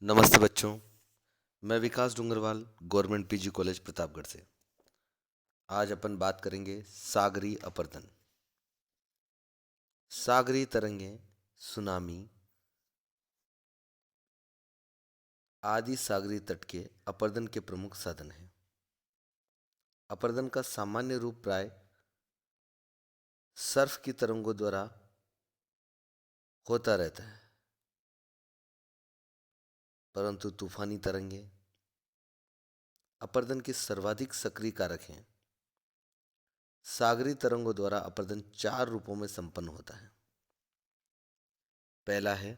नमस्ते बच्चों। मैं Vikas Dungarwal, government PG college Pratapgarh से। आज अपन बात करेंगे सागरी अपरदन। सागरी तरंगें, सुनामी आदि सागरी तट के अपरदन के प्रमुख साधन हैं। अपरदन का सामान्य रूप प्राय सर्फ की तरंगों द्वारा होता रहता है, परंतु तूफानी तरंगें अपरदन के सर्वाधिक सक्रिय कारक हैं। सागरी तरंगों द्वारा अपरदन 4 रूपों में संपन्न होता है। पहला है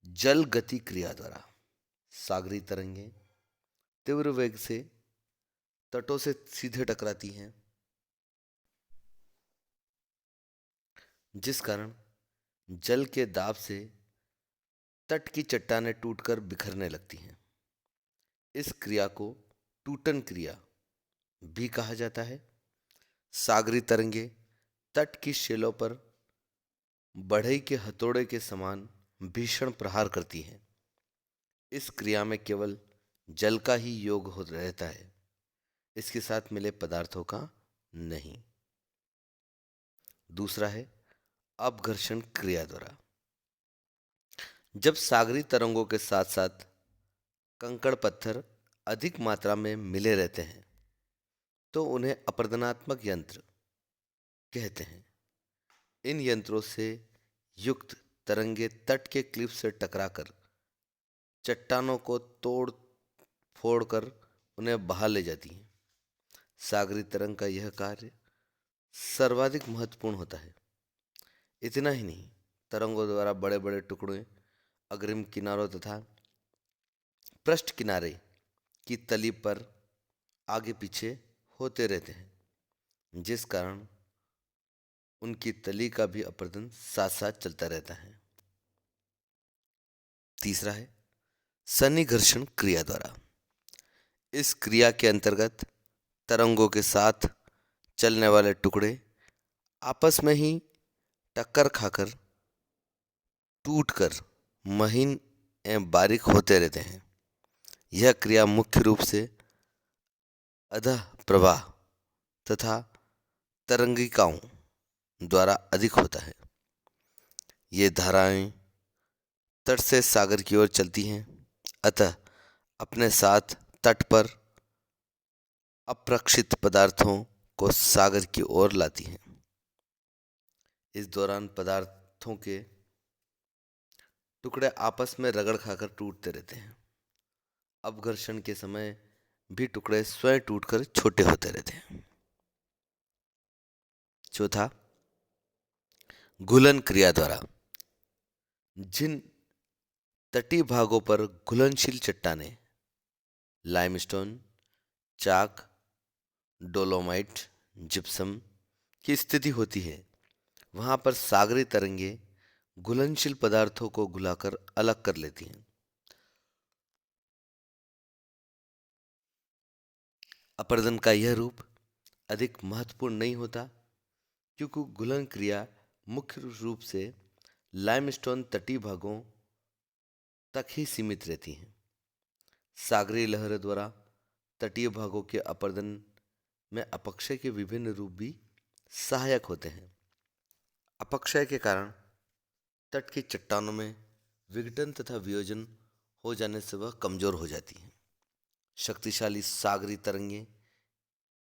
जल गति क्रिया द्वारा। सागरी तरंगें तीव्र वेग से तटों से सीधे टकराती हैं, जिस कारण जल के दाब से तट की चट्टानें टूटकर बिखरने लगती हैं। इस क्रिया को टूटन क्रिया भी कहा जाता है। सागरी तरंगे तट की शिलों पर बढ़ई के हथौड़े के समान भीषण प्रहार करती हैं। इस क्रिया में केवल जल का ही योग हो रहता है, इसके साथ मिले पदार्थों का नहीं। दूसरा है अपघर्षण क्रिया द्वारा। जब सागरी तरंगों के साथ साथ कंकड़ पत्थर अधिक मात्रा में मिले रहते हैं तो उन्हें अपरदनात्मक यंत्र कहते हैं। इन यंत्रों से युक्त तरंगे तट के क्लिफ से टकराकर चट्टानों को तोड़ फोड़ कर उन्हें बहा ले जाती हैं। सागरी तरंग का यह कार्य सर्वाधिक महत्वपूर्ण होता है। इतना ही नहीं, तरंगों द्वारा बड़े बड़े टुकड़े अग्रिम किनारों तथा पृष्ठ किनारे की तली पर आगे पीछे होते रहते हैं, जिस कारण उनकी तली का भी अपरदन साथ साथ चलता रहता है। तीसरा है सन्निघर्षण क्रिया द्वारा। इस क्रिया के अंतर्गत तरंगों के साथ चलने वाले टुकड़े आपस में ही टक्कर खाकर टूटकर महीन एवं बारीक होते रहते हैं। यह क्रिया मुख्य रूप से अधः प्रवाह तथा तरंगिकाओं द्वारा अधिक होता है। ये धाराएं तट से सागर की ओर चलती हैं, अतः अपने साथ तट पर अप्रक्षित पदार्थों को सागर की ओर लाती हैं। इस दौरान पदार्थों के टुकड़े आपस में रगड़ खाकर टूटते रहते हैं। अपघर्षण के समय भी टुकड़े स्वयं टूटकर छोटे होते रहते हैं। चौथा घुलन क्रिया द्वारा। जिन तटीय भागों पर घुलनशील चट्टानें लाइमस्टोन, चाक, डोलोमाइट, जिप्सम की स्थिति होती है, वहां पर सागरी तरंगे घुलनशील पदार्थों को घुलाकर अलग कर लेती हैं। अपरदन का यह रूप अधिक महत्वपूर्ण नहीं होता, क्योंकि घुलन क्रिया मुख्य रूप से लाइमस्टोन तटीय भागों तक ही सीमित रहती है। सागरी लहरों द्वारा तटीय भागों के अपरदन में अपक्षय के विभिन्न रूप भी सहायक होते हैं। अपक्षय के कारण तट की चट्टानों में विघटन तथा वियोजन हो जाने से वह कमजोर हो जाती है। शक्तिशाली सागरी तरंगे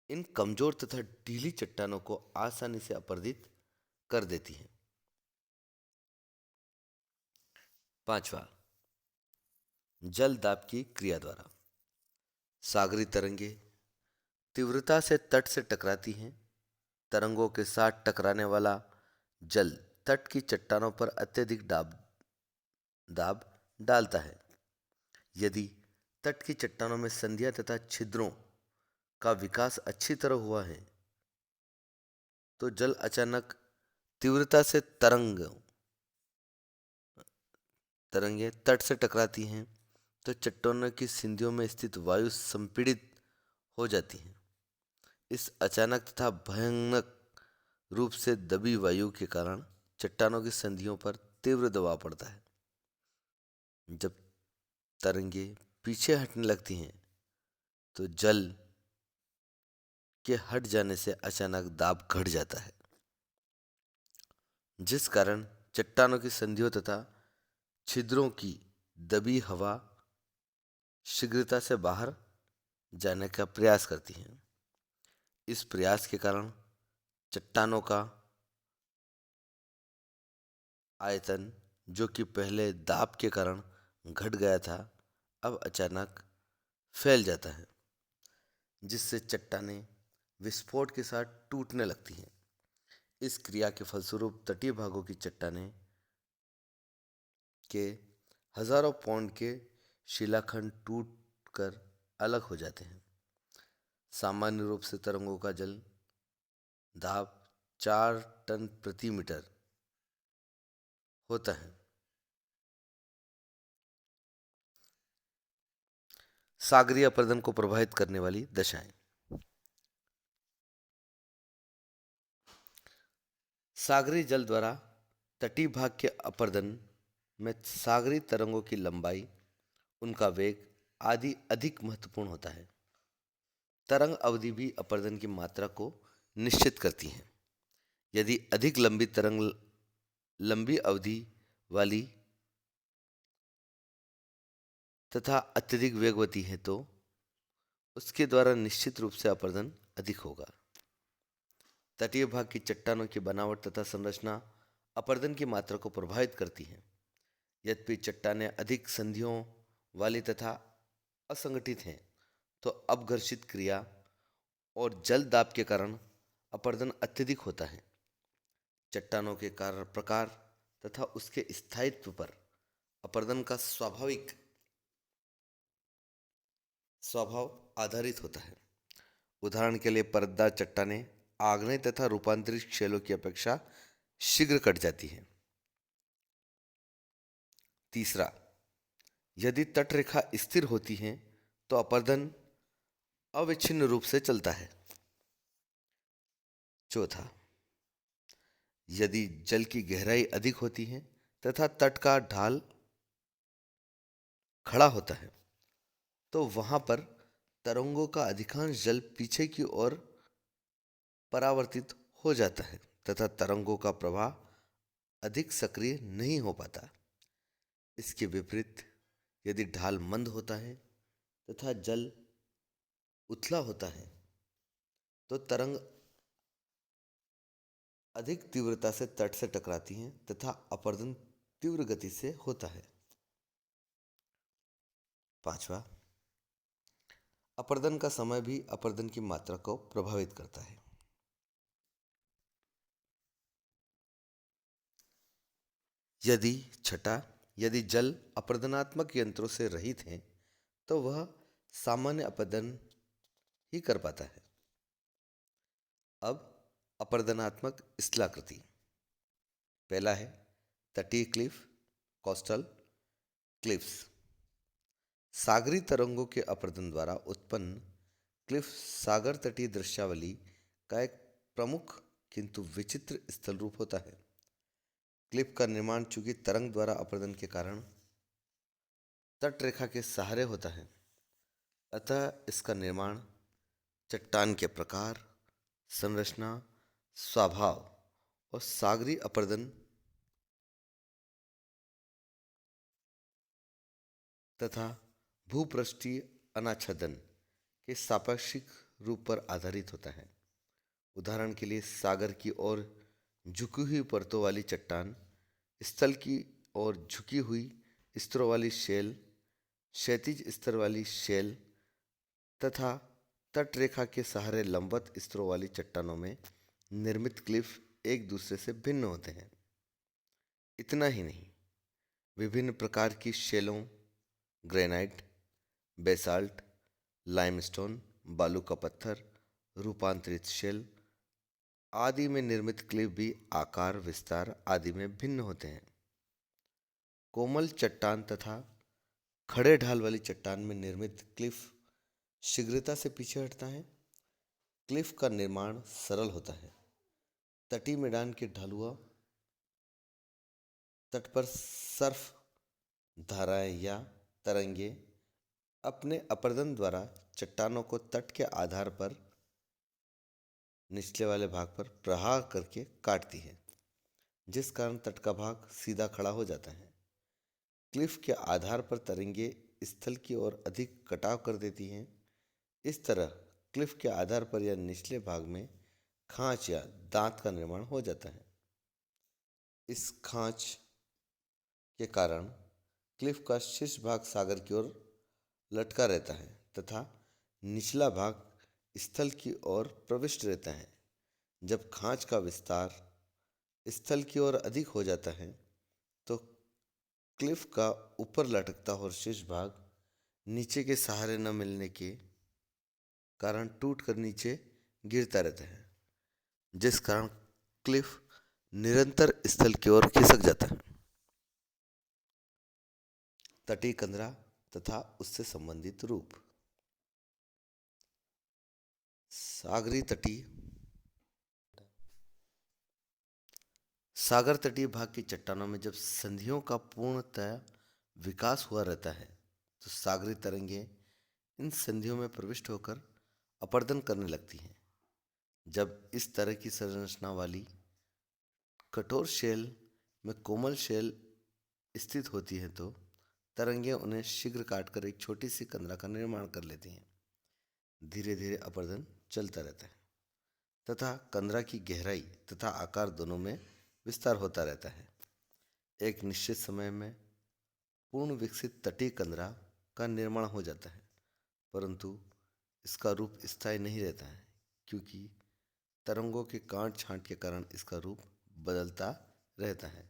इन कमजोर तथा ढीली चट्टानों को आसानी से अपरदित कर देती हैं। पांचवा जल दाब की क्रिया द्वारा। सागरी तरंगे तीव्रता से तट से टकराती हैं। तरंगों के साथ टकराने वाला जल तट की चट्टानों पर अत्यधिक दाब डालता है। यदि तट की चट्टानों में संधियां तथा छिद्रों का विकास अच्छी तरह हुआ है तो जल अचानक तीव्रता से तरंगे तट से टकराती हैं तो चट्टानों की संधियों में स्थित वायु संपीड़ित हो जाती है। इस अचानक तथा भयानक रूप से दबी वायु के कारण चट्टानों की संधियों पर तीव्र दबाव पड़ता है। जब तरंगे पीछे हटने लगती हैं तो जल के हट जाने से अचानक दाब घट जाता है, जिस कारण चट्टानों की संधियों तथा छिद्रों की दबी हवा शीघ्रता से बाहर जाने का प्रयास करती हैं। इस प्रयास के कारण चट्टानों का आयतन, जो कि पहले दाब के कारण घट गया था, अब अचानक फैल जाता है, जिससे चट्टानें विस्फोट के साथ टूटने लगती हैं। इस क्रिया के फलस्वरूप तटीय भागों की चट्टानें के हजारों पाउंड के शिलाखंड टूटकर अलग हो जाते हैं। सामान्य रूप से तरंगों का जल दाब 4 टन प्रति मीटर होता है। सागरीय अपरदन को प्रभावित करने वाली दशाएं। सागरीय जल द्वारा तटीय भाग के अपरदन में सागरीय तरंगों की लंबाई, उनका वेग आदि अधिक महत्वपूर्ण होता है। तरंग अवधि भी अपरदन की मात्रा को निश्चित करती है। यदि अधिक लंबी तरंग लंबी अवधि वाली तथा अत्यधिक वेगवती है तो उसके द्वारा निश्चित रूप से अपरदन अधिक होगा। तटीय भाग की चट्टानों की बनावट तथा संरचना अपरदन की मात्रा को प्रभावित करती है। यद्यपि चट्टानें अधिक संधियों वाली तथा असंगठित हैं, तो अपघर्षित क्रिया और जल दाब के कारण अपरदन अत्यधिक होता है। चट्टानों के प्रकार तथा उसके स्थायित्व पर अपरदन का स्वभाव आधारित होता है। उदाहरण के लिए परतदार चट्टानें आग्नेय तथा रूपांतरित शैलों की अपेक्षा शीघ्र कट जाती हैं। तीसरा, यदि तटरेखा स्थिर होती है तो अपरदन अविच्छिन्न रूप से चलता है। चौथा, यदि जल की गहराई अधिक होती है तथा तट का ढाल खड़ा होता है तो वहां पर तरंगों का अधिकांश जल पीछे की ओर परावर्तित हो जाता है तथा तरंगों का प्रवाह अधिक सक्रिय नहीं हो पाता। इसके विपरीत, यदि ढाल मंद होता है तथा जल उथला होता है तो तरंग अधिक तीव्रता से तट से टकराती हैं तथा अपरदन तीव्र गति से होता है। पांचवा, अपरदन का समय भी अपरदन की मात्रा को प्रभावित करता है। यदि जल अपरदनात्मक यंत्रों से रहित है तो वह सामान्य अपरदन ही कर पाता है। अब अपरदनात्मक स्थलाकृति। पहला है तटीय क्लिफ, कोस्टल क्लिफ्स। सागरी तरंगों के अपरदन द्वारा उत्पन्न क्लिफ सागर तटीय दृश्यावली का एक प्रमुख किंतु विचित्र स्थल रूप होता है। क्लिफ का निर्माण चूंकि तरंग द्वारा अपरदन के कारण तट रेखा के सहारे होता है, अतः इसका निर्माण चट्टान के प्रकार, संरचना, स्वभाव और सागरी अपरदन तथा भूपृष्ठीय अनाच्छादन के सापेक्षिक रूप पर आधारित होता है। उदाहरण के लिए सागर की ओर झुकी हुई परतों वाली चट्टान, स्थल की ओर झुकी हुई स्तरों वाली शेल, क्षैतिज स्तर वाली शेल तथा तटरेखा के सहारे लंबवत स्तरों वाली चट्टानों में निर्मित क्लिफ एक दूसरे से भिन्न होते हैं। इतना ही नहीं, विभिन्न प्रकार की शेलों, ग्रेनाइट, बेसाल्ट, लाइमस्टोन, बालू का पत्थर, रूपांतरित शेल आदि में निर्मित क्लिफ भी आकार, विस्तार आदि में भिन्न होते हैं। कोमल चट्टान तथा खड़े ढाल वाली चट्टान में निर्मित क्लिफ शीघ्रता से पीछे हटता है। क्लिफ का निर्माण सरल होता है। तटीय मैदान के ढालुआ तट पर सर्फ धाराएं या तरंगे अपने अपर्दन द्वारा चट्टानों को तट के आधार पर निचले वाले भाग पर प्रहार करके काटती है, जिस कारण तट का भाग सीधा खड़ा हो जाता है। क्लिफ के आधार पर तरंगे स्थल की ओर अधिक कटाव कर देती हैं। इस तरह क्लिफ के आधार पर या निचले भाग में खांच या दांत का निर्माण हो जाता है। इस खांच के कारण क्लिफ का शीर्ष भाग सागर की ओर लटका रहता है तथा निचला भाग स्थल की ओर प्रविष्ट रहता है। जब खांच का विस्तार स्थल की ओर अधिक हो जाता है तो क्लिफ का ऊपर लटकता और शीर्ष भाग नीचे के सहारे न मिलने के कारण टूट कर नीचे गिरता रहता है, जिस कारण क्लिफ निरंतर स्थल की ओर खिसक जाता है। तटीय कंदरा तथा उससे संबंधित रूप। सागर तटीय भाग की चट्टानों में जब संधियों का पूर्णतः विकास हुआ रहता है तो सागरी तरंगे इन संधियों में प्रविष्ट होकर अपर्दन करने लगती हैं। जब इस तरह की संरचना वाली कठोर शेल में कोमल शेल स्थित होती है तो तरंगे उन्हें शीघ्र काटकर एक छोटी सी कंदरा का निर्माण कर लेती हैं। धीरे धीरे अपर्दन चलता रहता है तथा कंदरा की गहराई तथा आकार दोनों में विस्तार होता रहता है। एक निश्चित समय में पूर्ण विकसित तटीय कंदरा का निर्माण हो जाता है, परंतु इसका रूप स्थायी नहीं रहता है क्योंकि तरंगों के काट छांट के कारण इसका रूप बदलता रहता है।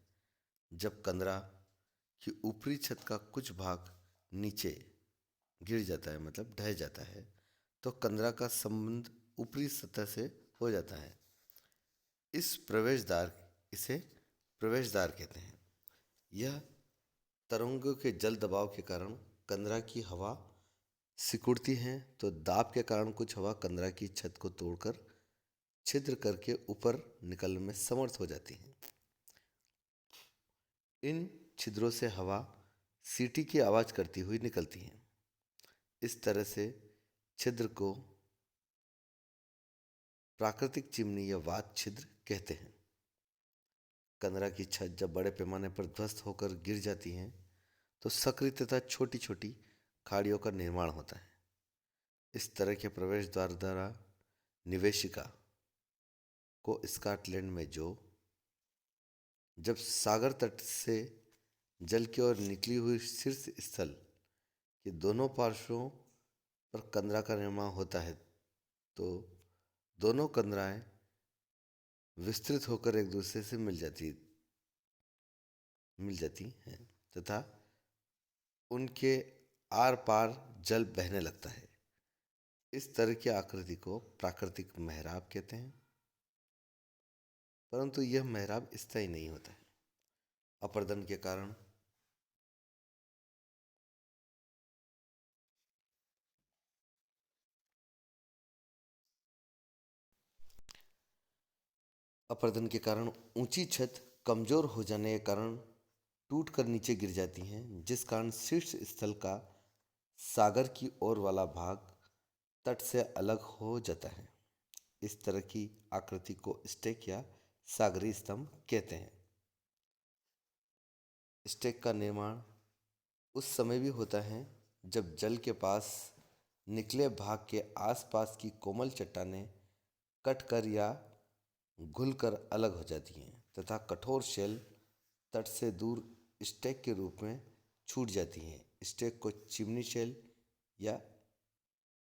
जब कंदरा की ऊपरी छत का कुछ भाग नीचे गिर जाता है, मतलब ढह जाता है, तो कंदरा का संबंध ऊपरी सतह से हो जाता है। इसे प्रवेशद्वार कहते हैं। यह तरंगों के जल दबाव के कारण कंदरा की हवा सिकुड़ती है तो दाब के कारण कुछ हवा कंदरा की छत को तोड़कर छिद्र करके ऊपर निकलने में समर्थ हो जाती है। इन छिद्रों से हवा सीटी की आवाज करती हुई निकलती है। इस तरह से छिद्र को प्राकृतिक चिमनी या वात छिद्र कहते हैं। कंदरा की छत जब बड़े पैमाने पर ध्वस्त होकर गिर जाती है तो सक्रिय तथा छोटी छोटी खाड़ियों का निर्माण होता है। इस तरह के प्रवेश द्वार द्वारा निवेशिका को स्कॉटलैंड में जब सागर तट से जल की ओर निकली हुई शीर्ष स्थल के दोनों पार्श्वों पर कंदरा का निर्माण होता है तो दोनों कंदराएं विस्तृत होकर एक दूसरे से मिल जाती हैं तथा उनके आर पार जल बहने लगता है। इस तरह की आकृति को प्राकृतिक मेहराब कहते हैं, परंतु यह मेहराब स्थायी नहीं होता है। अपर्दन के कारण ऊंची छत कमजोर हो जाने के कारण टूट कर नीचे गिर जाती हैं, जिस कारण शीर्ष स्थल का सागर की ओर वाला भाग तट से अलग हो जाता है। इस तरह की आकृति को स्टेक या सागरी स्तंभ कहते हैं। स्टेक का निर्माण उस समय भी होता है जब जल के पास निकले भाग के आसपास की कोमल चट्टानें कटकर या घुलकर अलग हो जाती हैं तथा कठोर शेल तट से दूर स्टेक के रूप में छूट जाती हैं। स्टेक को चिमनी शेल या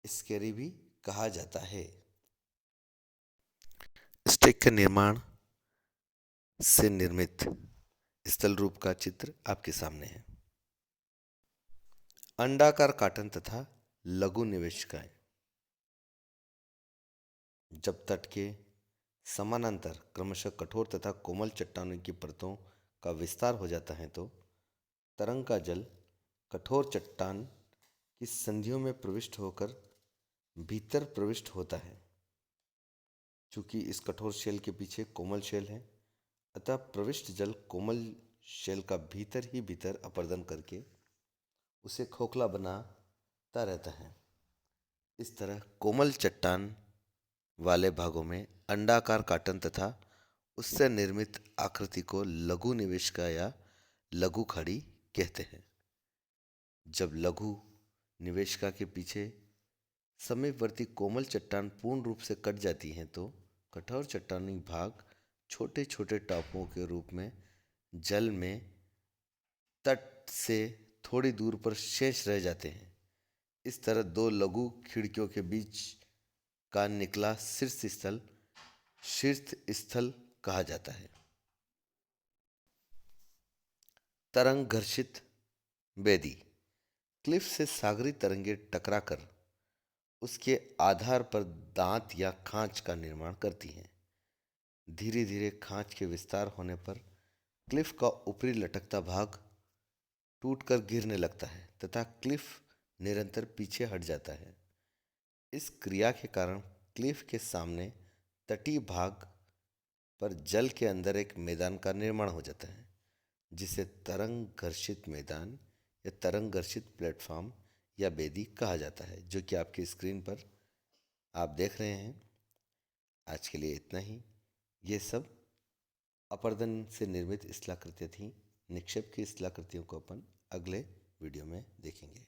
स्केरी भी कहा जाता है। स्टेक के निर्माण से निर्मित स्थल रूप का चित्र आपके सामने है। अंडाकार काटन तथा लघु निवेशिकाएं जब तट के समानांतर क्रमशः कठोर तथा कोमल चट्टानों की परतों का विस्तार हो जाता है तो तरंग का जल कठोर चट्टान की संधियों में प्रविष्ट होकर भीतर प्रविष्ट होता है। चूंकि इस कठोर शेल के पीछे कोमल शेल है, अतः प्रविष्ट जल कोमल शेल का भीतर ही भीतर अपर्दन करके उसे खोखला बनाता रहता है। इस तरह कोमल चट्टान वाले भागों में अंडाकार काटन तथा उससे निर्मित आकृति को लघु निवेशिका या लघु खाड़ी कहते हैं। जब लघु निवेशिका के पीछे समीपवर्ती कोमल चट्टान पूर्ण रूप से कट जाती हैं तो कठोर चट्टानी भाग छोटे छोटे टापुओं के रूप में जल में तट से थोड़ी दूर पर शेष रह जाते हैं। इस तरह दो लघु खिड़कियों के बीच का निकला शीर्ष स्थल कहा जाता है। तरंग घर्षित बेदी क्लिफ से सागरी तरंगे टकराकर उसके आधार पर दांत या खांच का निर्माण करती हैं। धीरे धीरे खांच के विस्तार होने पर क्लिफ का ऊपरी लटकता भाग टूटकर गिरने लगता है तथा क्लिफ निरंतर पीछे हट जाता है। इस क्रिया के कारण क्लिफ के सामने तटीय भाग पर जल के अंदर एक मैदान का निर्माण हो जाता है, जिसे तरंग घर्षित मैदान या तरंग घर्षित प्लेटफॉर्म या बेदी कहा जाता है, जो कि आपकी स्क्रीन पर आप देख रहे हैं। आज के लिए इतना ही। ये सब अपर्दन से निर्मित स्थलाकृतियाँ थीं। निक्षेप की स्थलाकृतियों को अपन अगले वीडियो में देखेंगे।